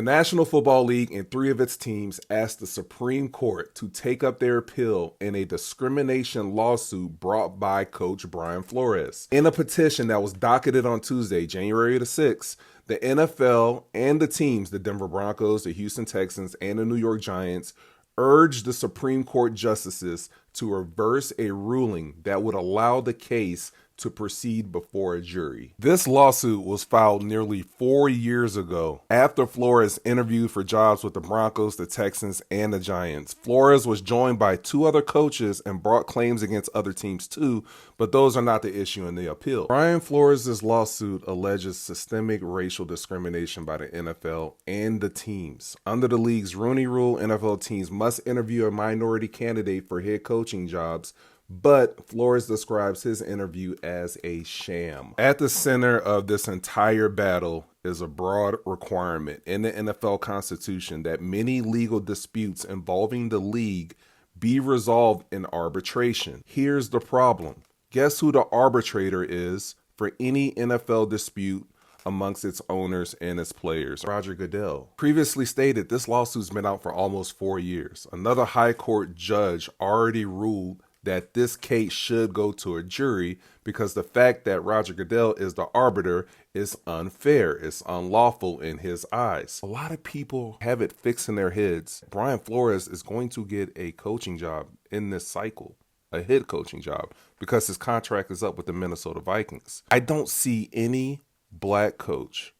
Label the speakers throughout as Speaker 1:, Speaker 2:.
Speaker 1: The National Football League and 3 of its teams asked the Supreme Court to take up their appeal in a discrimination lawsuit brought by Coach Brian Flores. In a petition that was docketed on Tuesday, January the 6th, the NFL and the teams, the Denver Broncos, the Houston Texans, and the New York Giants, urged the Supreme Court justices to reverse a ruling that would allow the case to proceed before a jury. This lawsuit was filed nearly 4 years ago after Flores interviewed for jobs with the Broncos, the Texans, and the Giants. Flores was joined by 2 other coaches and brought claims against other teams too, but those are not the issue in the appeal. Brian Flores' lawsuit alleges systemic racial discrimination by the NFL and the teams. Under the league's Rooney Rule, NFL teams must interview a minority candidate for head coaching jobs, but Flores describes his interview as a sham. At the center of this entire battle is a broad requirement in the NFL Constitution that many legal disputes involving the league be resolved in arbitration. Here's the problem. Guess who the arbitrator is for any NFL dispute amongst its owners and its players? Roger Goodell. Previously stated, this lawsuit's been out for almost 4 years. Another high court judge already ruled that this case should go to a jury because the fact that Roger Goodell is the arbiter is unfair. It's unlawful in his eyes. A lot of people have it fixed in their heads. Brian Flores is going to get a coaching job in this cycle, a head coaching job, because his contract is up with the Minnesota Vikings. I don't see any black coach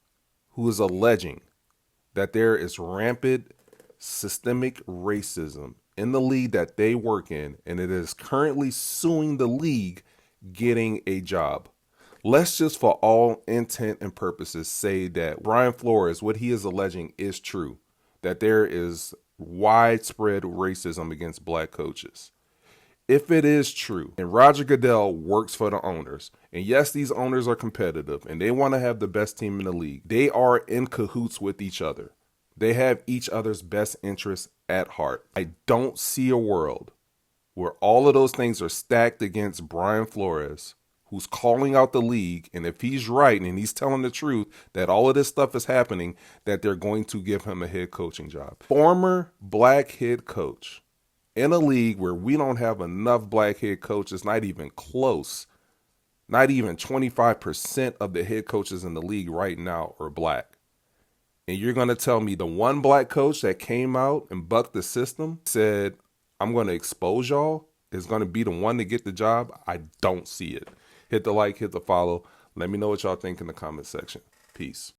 Speaker 1: who is alleging that there is rampant systemic racism in the league that they work in, and it is currently suing the league, getting a job. Let's just, for all intent and purposes, say that Brian Flores, what he is alleging is true, that there is widespread racism against black coaches. If it is true, and Roger Goodell works for the owners, and yes, these owners are competitive, and they want to have the best team in the league, they are in cahoots with each other. They have each other's best interests at heart. I don't see a world where all of those things are stacked against Brian Flores, who's calling out the league, and if he's right and he's telling the truth that all of this stuff is happening, that they're going to give him a head coaching job. Former black head coach in a league where we don't have enough black head coaches, not even close. Not even 25% of the head coaches in the league right now are black. And you're going to tell me the one black coach that came out and bucked the system, said, I'm going to expose y'all, is going to be the one to get the job? I don't see it. Hit the like, hit the follow. Let me know what y'all think in the comment section. Peace.